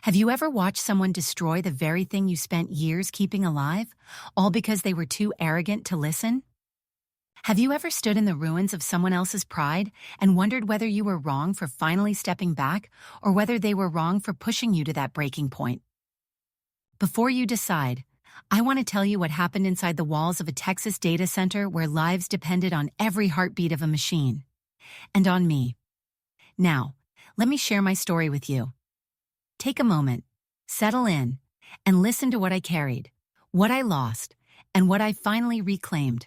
Have you ever watched someone destroy the very thing you spent years keeping alive, all because they were too arrogant to listen? Have you ever stood in the ruins of someone else's pride and wondered whether you were wrong for finally stepping back or whether they were wrong for pushing you to that breaking point? Before you decide, I want to tell you what happened inside the walls of a Texas data center where lives depended on every heartbeat of a machine. And on me. Now, let me share my story with you. Take a moment, settle in, and listen to what I carried, what I lost, and what I finally reclaimed.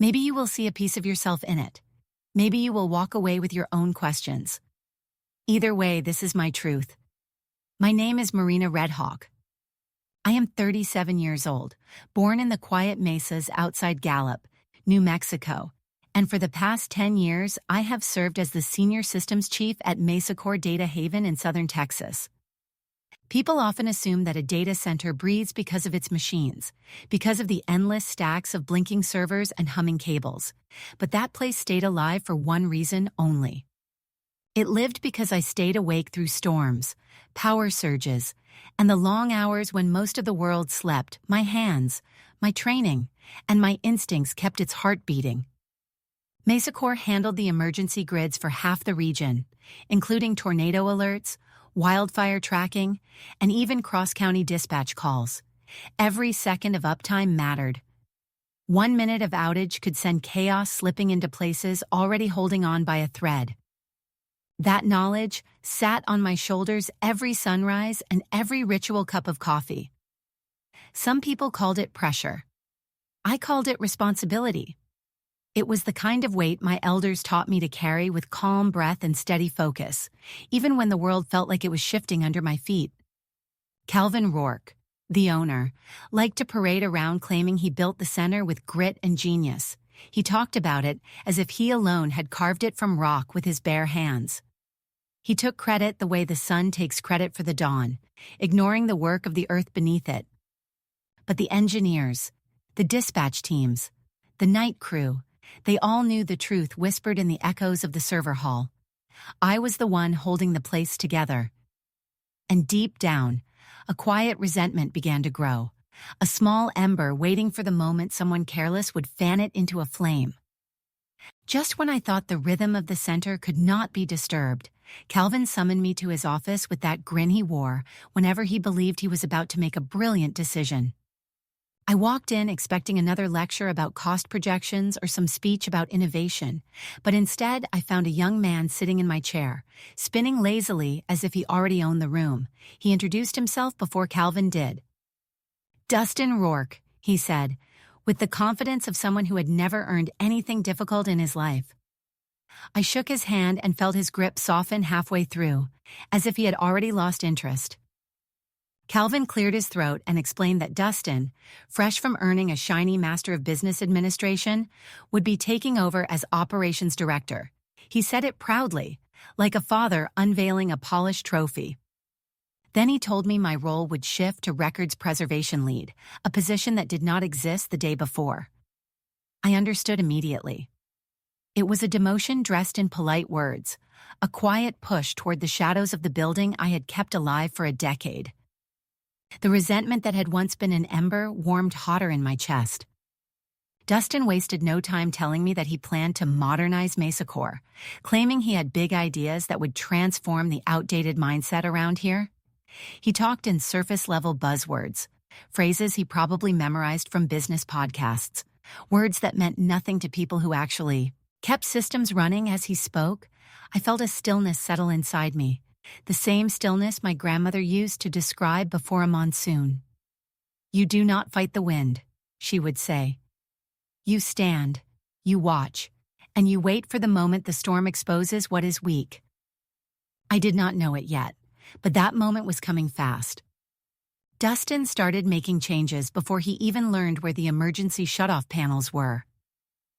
Maybe you will see a piece of yourself in it. Maybe you will walk away with your own questions. Either way, this is my truth. My name is Marina Redhawk. I am 37 years old, born in the quiet mesas outside Gallup, New Mexico, and for the past 10 years, I have served as the Senior Systems Chief at MesaCore Data Haven in southern Texas. People often assume that a data center breathes because of its machines, because of the endless stacks of blinking servers and humming cables, but that place stayed alive for one reason only. It lived because I stayed awake through storms, power surges, and the long hours when most of the world slept. My hands, my training, and my instincts kept its heart beating. MesaCore handled the emergency grids for half the region, including tornado alerts, wildfire tracking, and even cross-county dispatch calls. Every second of uptime mattered. 1 minute of outage could send chaos slipping into places already holding on by a thread. That knowledge sat on my shoulders every sunrise and every ritual cup of coffee. Some people called it pressure. I called it responsibility. It was the kind of weight my elders taught me to carry with calm breath and steady focus, even when the world felt like it was shifting under my feet. Calvin Rourke, the owner, liked to parade around claiming he built the center with grit and genius. He talked about it as if he alone had carved it from rock with his bare hands. He took credit the way the sun takes credit for the dawn, ignoring the work of the earth beneath it. But the engineers, the dispatch teams, the night crew, they all knew the truth whispered in the echoes of the server hall. I was the one holding the place together. And deep down, a quiet resentment began to grow, a small ember waiting for the moment someone careless would fan it into a flame. Just when I thought the rhythm of the center could not be disturbed, Calvin summoned me to his office with that grin he wore whenever he believed he was about to make a brilliant decision. I walked in expecting another lecture about cost projections or some speech about innovation, but instead I found a young man sitting in my chair, spinning lazily as if he already owned the room. He introduced himself before Calvin did. "Dustin Rourke," he said, with the confidence of someone who had never earned anything difficult in his life. I shook his hand and felt his grip soften halfway through, as if he had already lost interest. Calvin cleared his throat and explained that Dustin, fresh from earning a shiny Master of Business Administration, would be taking over as Operations Director. He said it proudly, like a father unveiling a polished trophy. Then he told me my role would shift to Records Preservation Lead, a position that did not exist the day before. I understood immediately. It was a demotion dressed in polite words, a quiet push toward the shadows of the building I had kept alive for a decade. The resentment that had once been an ember warmed hotter in my chest. Dustin wasted no time telling me that he planned to modernize MesaCore, claiming he had big ideas that would transform the outdated mindset around here. He talked in surface-level buzzwords, phrases he probably memorized from business podcasts, words that meant nothing to people who actually kept systems running. As he spoke, I felt a stillness settle inside me. The same stillness my grandmother used to describe before a monsoon. "You do not fight the wind," she would say. "You stand, you watch, and you wait for the moment the storm exposes what is weak." I did not know it yet, but that moment was coming fast. Dustin started making changes before he even learned where the emergency shutoff panels were.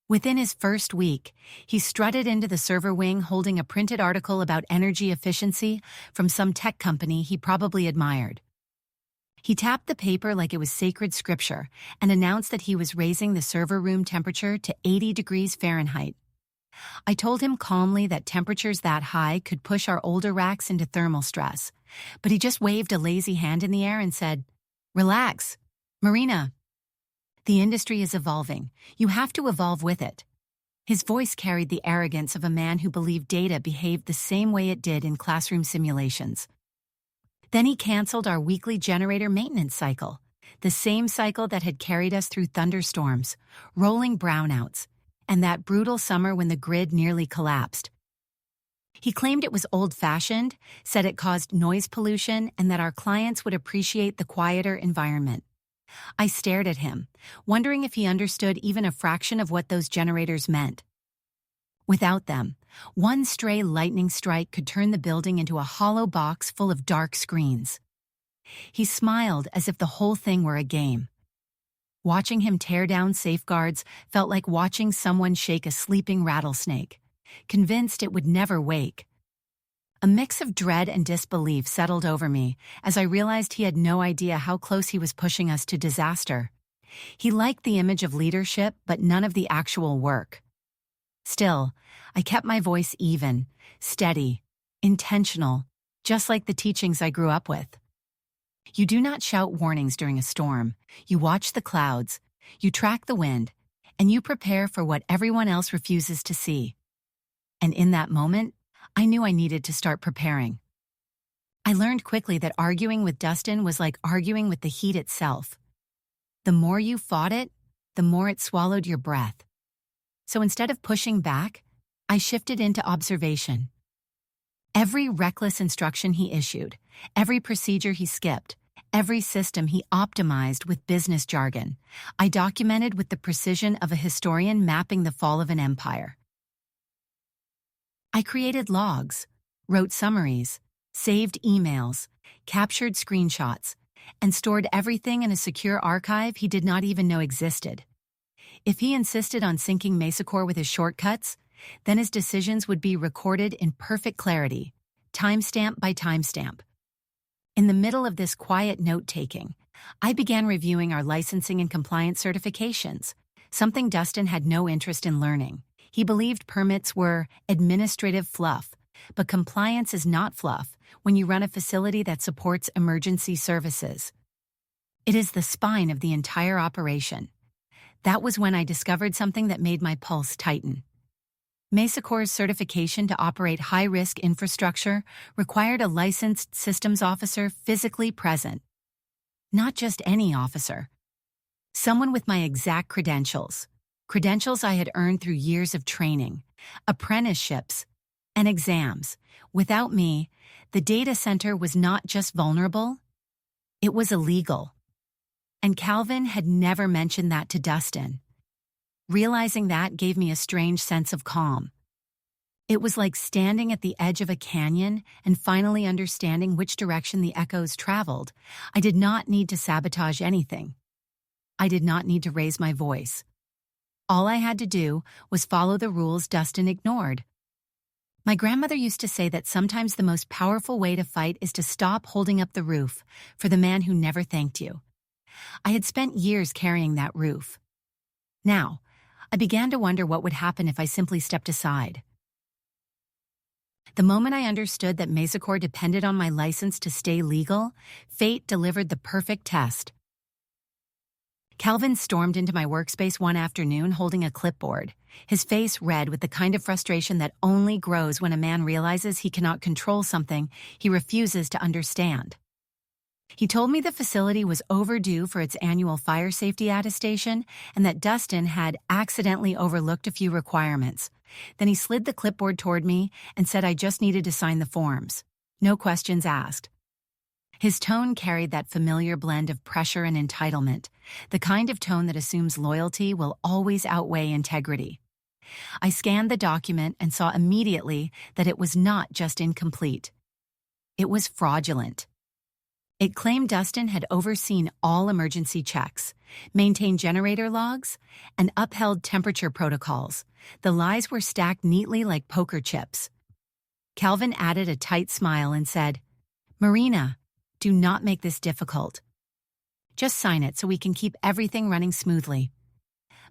Within his first week, he strutted into the server wing holding a printed article about energy efficiency from some tech company he probably admired. He tapped the paper like it was sacred scripture and announced that he was raising the server room temperature to 80 degrees Fahrenheit. I told him calmly that temperatures that high could push our older racks into thermal stress, but he just waved a lazy hand in the air and said, "Relax, Marina. The industry is evolving. You have to evolve with it." His voice carried the arrogance of a man who believed data behaved the same way it did in classroom simulations. Then he canceled our weekly generator maintenance cycle, the same cycle that had carried us through thunderstorms, rolling brownouts, and that brutal summer when the grid nearly collapsed. He claimed it was old-fashioned, said it caused noise pollution, and that our clients would appreciate the quieter environment. I stared at him, wondering if he understood even a fraction of what those generators meant. Without them, one stray lightning strike could turn the building into a hollow box full of dark screens. He smiled as if the whole thing were a game. Watching him tear down safeguards felt like watching someone shake a sleeping rattlesnake, convinced it would never wake. A mix of dread and disbelief settled over me as I realized he had no idea how close he was pushing us to disaster. He liked the image of leadership, but none of the actual work. Still, I kept my voice even, steady, intentional, just like the teachings I grew up with. You do not shout warnings during a storm. You watch the clouds, you track the wind, and you prepare for what everyone else refuses to see. And in that moment, I knew I needed to start preparing. I learned quickly that arguing with Dustin was like arguing with the heat itself. The more you fought it, the more it swallowed your breath. So instead of pushing back, I shifted into observation. Every reckless instruction he issued, every procedure he skipped, every system he optimized with business jargon, I documented with the precision of a historian mapping the fall of an empire. I created logs, wrote summaries, saved emails, captured screenshots, and stored everything in a secure archive he did not even know existed. If he insisted on syncing MesaCore with his shortcuts, then his decisions would be recorded in perfect clarity, timestamp by timestamp. In the middle of this quiet note-taking, I began reviewing our licensing and compliance certifications, something Dustin had no interest in learning. He believed permits were administrative fluff, but compliance is not fluff when you run a facility that supports emergency services. It is the spine of the entire operation. That was when I discovered something that made my pulse tighten. MesaCore's certification to operate high-risk infrastructure required a licensed systems officer physically present. Not just any officer. Someone with my exact credentials. Credentials I had earned through years of training, apprenticeships, and exams. Without me, the data center was not just vulnerable, it was illegal. And Calvin had never mentioned that to Dustin. Realizing that gave me a strange sense of calm. It was like standing at the edge of a canyon and finally understanding which direction the echoes traveled. I did not need to sabotage anything. I did not need to raise my voice. All I had to do was follow the rules Dustin ignored. My grandmother used to say that sometimes the most powerful way to fight is to stop holding up the roof for the man who never thanked you. I had spent years carrying that roof. Now, I began to wonder what would happen if I simply stepped aside. The moment I understood that MesaCore depended on my license to stay legal, fate delivered the perfect test. Calvin stormed into my workspace one afternoon holding a clipboard, his face red with the kind of frustration that only grows when a man realizes he cannot control something he refuses to understand. He told me the facility was overdue for its annual fire safety attestation and that Dustin had accidentally overlooked a few requirements. Then he slid the clipboard toward me and said I just needed to sign the forms. No questions asked. His tone carried that familiar blend of pressure and entitlement, the kind of tone that assumes loyalty will always outweigh integrity. I scanned the document and saw immediately that it was not just incomplete. It was fraudulent. It claimed Dustin had overseen all emergency checks, maintained generator logs, and upheld temperature protocols. The lies were stacked neatly like poker chips. Calvin added a tight smile and said, "Marina, do not make this difficult. Just sign it so we can keep everything running smoothly."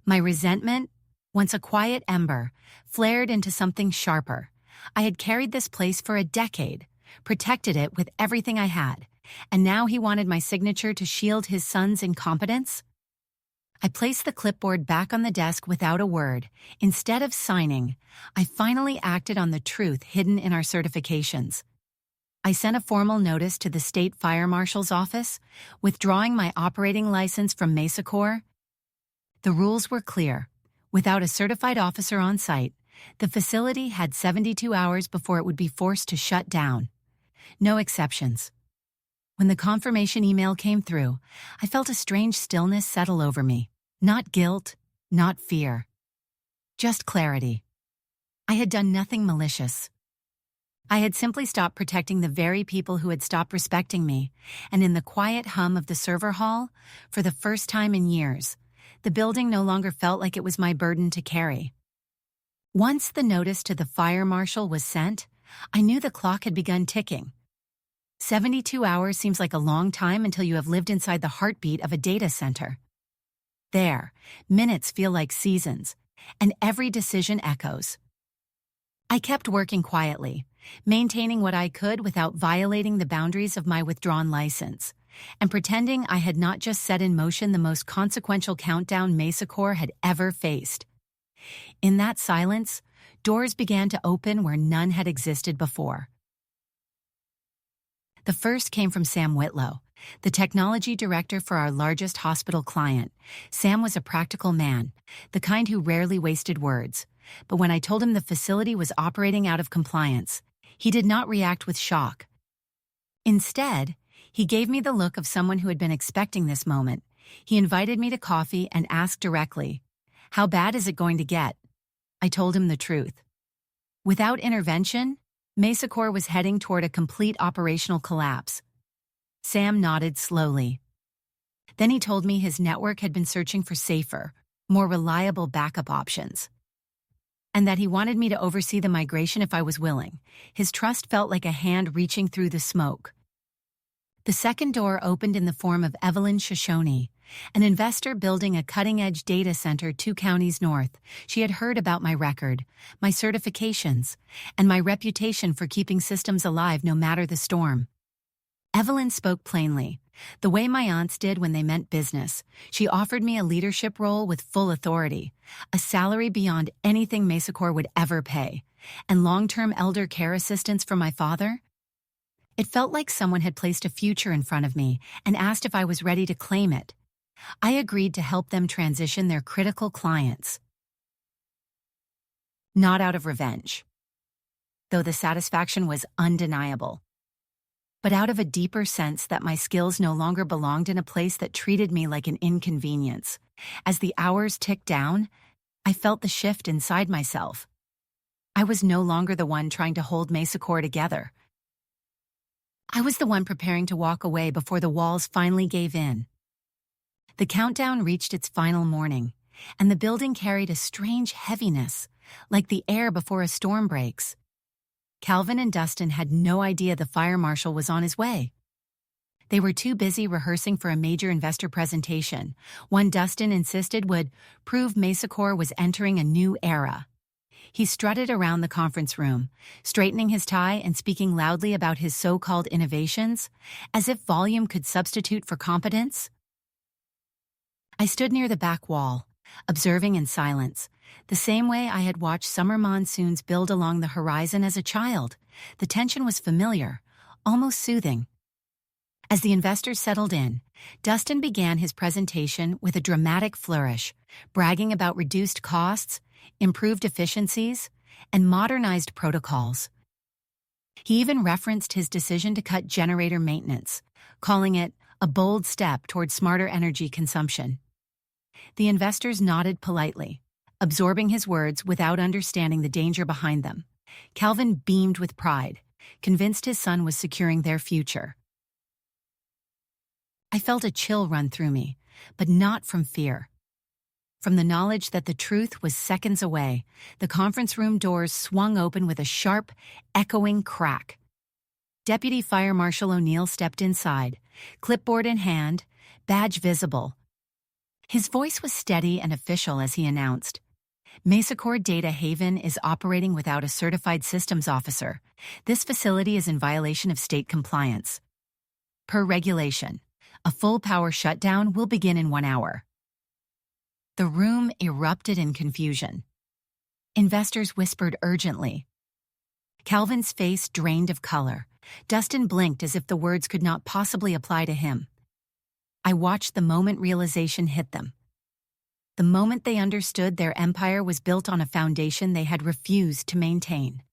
My resentment, once a quiet ember, flared into something sharper. I had carried this place for a decade, protected it with everything I had, and now he wanted my signature to shield his son's incompetence? I placed the clipboard back on the desk without a word. Instead of signing, I finally acted on the truth hidden in our certifications. I sent a formal notice to the state fire marshal's office, withdrawing my operating license from Mesa Corps. The rules were clear. Without a certified officer on site, the facility had 72 hours before it would be forced to shut down. No exceptions. When the confirmation email came through, I felt a strange stillness settle over me. Not guilt, not fear. Just clarity. I had done nothing malicious. I had simply stopped protecting the very people who had stopped respecting me, and in the quiet hum of the server hall, for the first time in years, the building no longer felt like it was my burden to carry. Once the notice to the fire marshal was sent, I knew the clock had begun ticking. 72 hours seems like a long time until you have lived inside the heartbeat of a data center. There, minutes feel like seasons, and every decision echoes. I kept working quietly, maintaining what I could without violating the boundaries of my withdrawn license, and pretending I had not just set in motion the most consequential countdown Mesa Corps had ever faced. In that silence, doors began to open where none had existed before. The first came from Sam Whitlow, the technology director for our largest hospital client. Sam was a practical man, the kind who rarely wasted words. But when I told him the facility was operating out of compliance, he did not react with shock. Instead, he gave me the look of someone who had been expecting this moment. He invited me to coffee and asked directly, "How bad is it going to get?" I told him the truth. Without intervention, Mesa Corps was heading toward a complete operational collapse. Sam nodded slowly. Then he told me his network had been searching for safer, more reliable backup options, and that he wanted me to oversee the migration if I was willing. His trust felt like a hand reaching through the smoke. The second door opened in the form of Evelyn Shoshone, an investor building a cutting-edge data center 2 counties north. She had heard about my record, my certifications, and my reputation for keeping systems alive no matter the storm. Evelyn spoke plainly, the way my aunts did when they meant business. She offered me a leadership role with full authority, a salary beyond anything Mesa Corps would ever pay, and long-term elder care assistance for my father. It felt like someone had placed a future in front of me and asked if I was ready to claim it. I agreed to help them transition their critical clients. Not out of revenge, though the satisfaction was undeniable, but out of a deeper sense that my skills no longer belonged in a place that treated me like an inconvenience. As the hours ticked down, I felt the shift inside myself. I was no longer the one trying to hold Mesa Corps together. I was the one preparing to walk away before the walls finally gave in. The countdown reached its final morning, and the building carried a strange heaviness, like the air before a storm breaks. Calvin and Dustin had no idea the fire marshal was on his way. They were too busy rehearsing for a major investor presentation, one Dustin insisted would prove Mesa Corps was entering a new era. He strutted around the conference room, straightening his tie and speaking loudly about his so-called innovations, as if volume could substitute for competence. I stood near the back wall, observing in silence, the same way I had watched summer monsoons build along the horizon as a child. The tension was familiar, almost soothing. As the investors settled in, Dustin began his presentation with a dramatic flourish, bragging about reduced costs, improved efficiencies, and modernized protocols. He even referenced his decision to cut generator maintenance, calling it a bold step toward smarter energy consumption. The investors nodded politely, absorbing his words without understanding the danger behind them. Calvin beamed with pride, convinced his son was securing their future. I felt a chill run through me, but not from fear. From the knowledge that the truth was seconds away, the conference room doors swung open with a sharp, echoing crack. Deputy Fire Marshal O'Neill stepped inside, clipboard in hand, badge visible. His voice was steady and official as he announced, Mesacor Data Haven is operating without a certified systems officer. This facility is in violation of state compliance. Per regulation, a full power shutdown will begin in 1 hour. The room erupted in confusion. Investors whispered urgently. Calvin's face drained of color. Dustin blinked as if the words could not possibly apply to him. I watched the moment realization hit them. The moment they understood their empire was built on a foundation they had refused to maintain.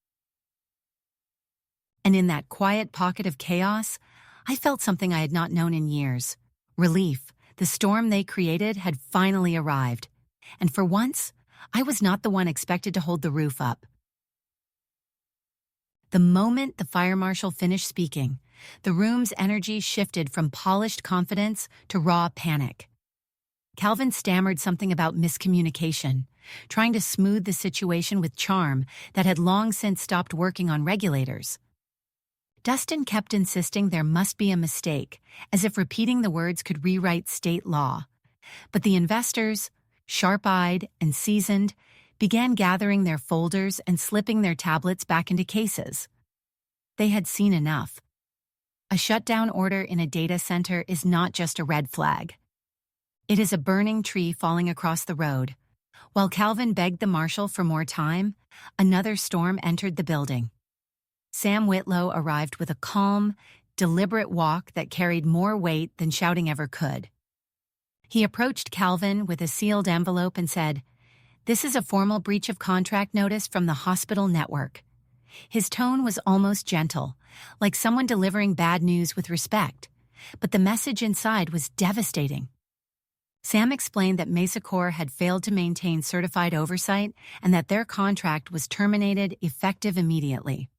And in that quiet pocket of chaos, I felt something I had not known in years. Relief. The storm they created had finally arrived. And for once, I was not the one expected to hold the roof up. The moment the fire marshal finished speaking, the room's energy shifted from polished confidence to raw panic. Calvin stammered something about miscommunication, trying to smooth the situation with charm that had long since stopped working on regulators. Dustin kept insisting there must be a mistake, as if repeating the words could rewrite state law. But the investors, sharp-eyed and seasoned, began gathering their folders and slipping their tablets back into cases. They had seen enough. A shutdown order in a data center is not just a red flag. It is a burning tree falling across the road. While Calvin begged the marshal for more time, another storm entered the building. Sam Whitlow arrived with a calm, deliberate walk that carried more weight than shouting ever could. He approached Calvin with a sealed envelope and said, "This is a formal breach of contract notice from the hospital network." His tone was almost gentle, like someone delivering bad news with respect, but the message inside was devastating. Sam explained that Mesacor had failed to maintain certified oversight and that their contract was terminated effective immediately.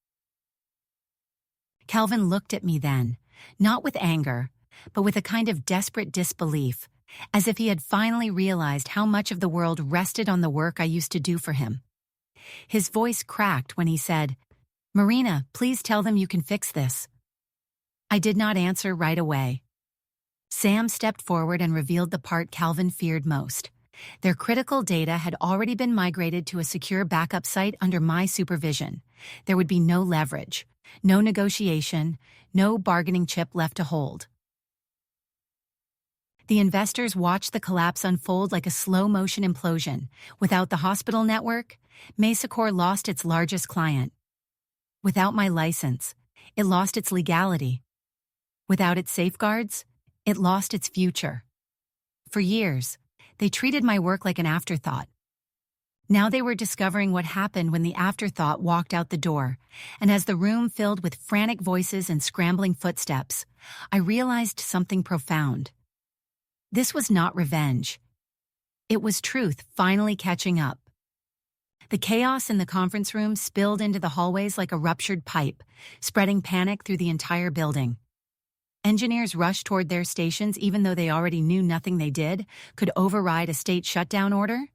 Calvin looked at me then, not with anger, but with a kind of desperate disbelief, as if he had finally realized how much of the world rested on the work I used to do for him. His voice cracked when he said, "Marina, please tell them you can fix this." I did not answer right away. Sam stepped forward and revealed the part Calvin feared most. Their critical data had already been migrated to a secure backup site under my supervision. There would be no leverage, no negotiation, no bargaining chip left to hold. The investors watched the collapse unfold like a slow-motion implosion. Without the hospital network, Mesacor lost its largest client. Without my license, it lost its legality. Without its safeguards, it lost its future. For years, they treated my work like an afterthought. Now they were discovering what happened when the afterthought walked out the door, and as the room filled with frantic voices and scrambling footsteps, I realized something profound. This was not revenge. It was truth finally catching up. The chaos in the conference room spilled into the hallways like a ruptured pipe, spreading panic through the entire building. Engineers rushed toward their stations even though they already knew nothing they did could override a state shutdown order.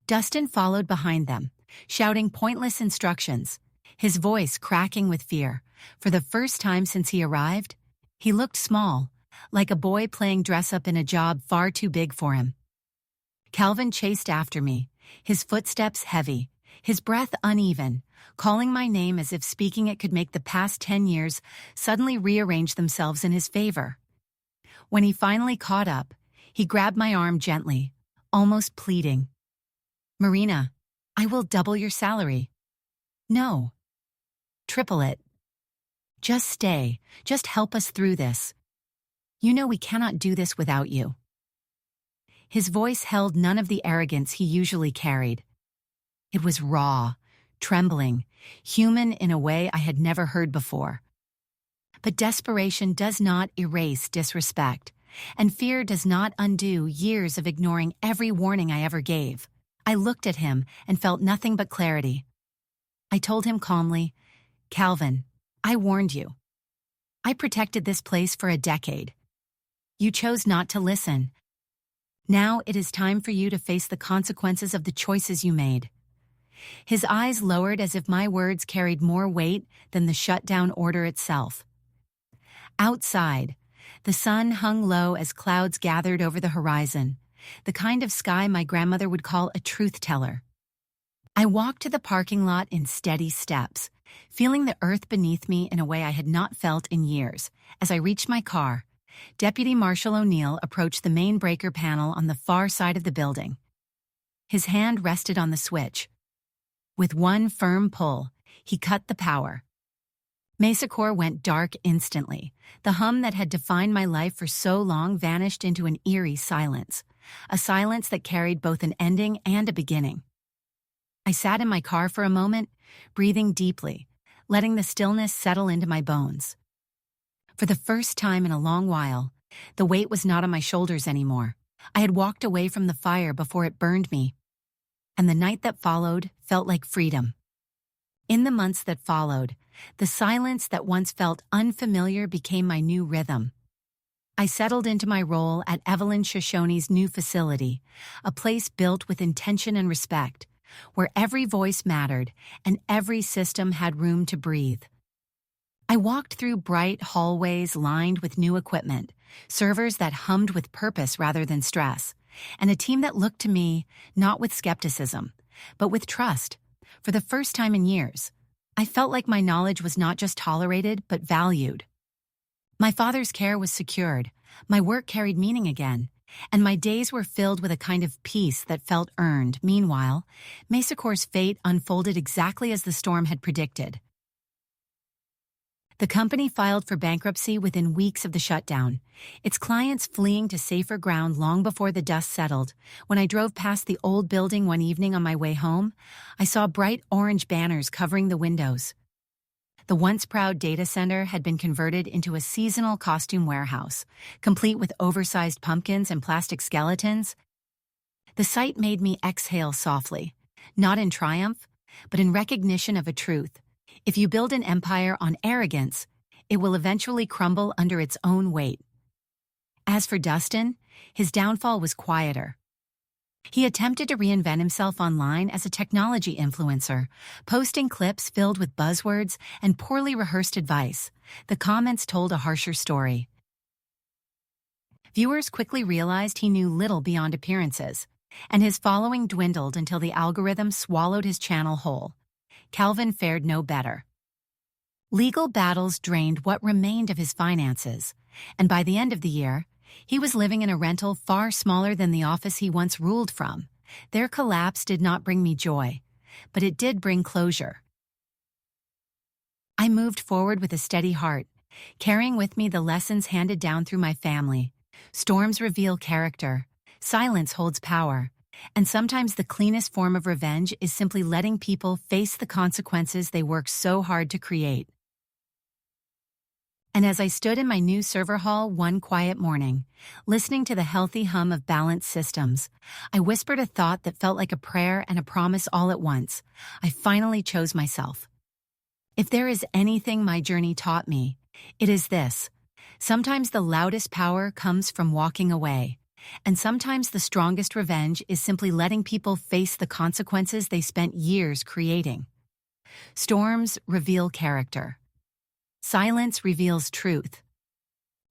Dustin followed behind them, shouting pointless instructions, his voice cracking with fear. For the first time since he arrived, he looked small, like a boy playing dress-up in a job far too big for him. Calvin chased after me, his footsteps heavy, his breath uneven, calling my name as if speaking it could make the past 10 years suddenly rearrange themselves in his favor. When he finally caught up, he grabbed my arm gently, almost pleading. "Marina, I will double your salary." "No. Triple it. Just stay. Just help us through this. You know we cannot do this without you." His voice held none of the arrogance he usually carried. It was raw, trembling, human in a way I had never heard before. But desperation does not erase disrespect, and fear does not undo years of ignoring every warning I ever gave. I looked at him and felt nothing but clarity. I told him calmly, "Calvin, I warned you. I protected this place for a decade. You chose not to listen. Now it is time for you to face the consequences of the choices you made." His eyes lowered as if my words carried more weight than the shutdown order itself. Outside, the sun hung low as clouds gathered over the horizon, the kind of sky my grandmother would call a truth teller. I walked to the parking lot in steady steps, feeling the earth beneath me in a way I had not felt in years. As I reached my car, Deputy Marshal O'Neill approached the main breaker panel on the far side of the building. His hand rested on the switch. With one firm pull, he cut the power. Mesa Corps went dark instantly. The hum that had defined my life for so long vanished into an eerie silence, a silence that carried both an ending and a beginning. I sat in my car for a moment, breathing deeply, letting the stillness settle into my bones. For the first time in a long while, the weight was not on my shoulders anymore. I had walked away from the fire before it burned me, and the night that followed felt like freedom. In the months that followed, the silence that once felt unfamiliar became my new rhythm. I settled into my role at Evelyn Shoshone's new facility, a place built with intention and respect, where every voice mattered and every system had room to breathe. I walked through bright hallways lined with new equipment, servers that hummed with purpose rather than stress, and a team that looked to me not with skepticism, but with trust. For the first time in years, I felt like my knowledge was not just tolerated, but valued. My father's care was secured, my work carried meaning again, and my days were filled with a kind of peace that felt earned. Meanwhile, Mesa Corps' fate unfolded exactly as the storm had predicted. The company filed for bankruptcy within weeks of the shutdown, its clients fleeing to safer ground long before the dust settled. When I drove past the old building one evening on my way home, I saw bright orange banners covering the windows. The once proud data center had been converted into a seasonal costume warehouse, complete with oversized pumpkins and plastic skeletons. The sight made me exhale softly, not in triumph, but in recognition of a truth. If you build an empire on arrogance, it will eventually crumble under its own weight. As for Dustin, his downfall was quieter. He attempted to reinvent himself online as a technology influencer, posting clips filled with buzzwords and poorly rehearsed advice. The comments told a harsher story. Viewers quickly realized he knew little beyond appearances, and his following dwindled until the algorithm swallowed his channel whole. Calvin fared no better. Legal battles drained what remained of his finances, and by the end of the year, he was living in a rental far smaller than the office he once ruled from. Their collapse did not bring me joy, but it did bring closure. I moved forward with a steady heart, carrying with me the lessons handed down through my family. Storms reveal character, silence holds power, and sometimes the cleanest form of revenge is simply letting people face the consequences they worked so hard to create. And as I stood in my new server hall one quiet morning, listening to the healthy hum of balanced systems, I whispered a thought that felt like a prayer and a promise all at once. I finally chose myself. If there is anything my journey taught me, it is this. Sometimes the loudest power comes from walking away, and sometimes the strongest revenge is simply letting people face the consequences they spent years creating. Storms reveal character. Silence reveals truth.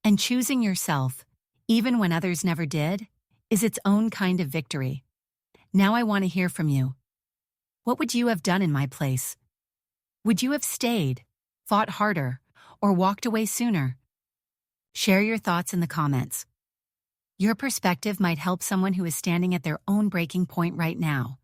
And choosing yourself, even when others never did, is its own kind of victory. Now I want to hear from you. What would you have done in my place? Would you have stayed, fought harder, or walked away sooner? Share your thoughts in the comments. Your perspective might help someone who is standing at their own breaking point right now.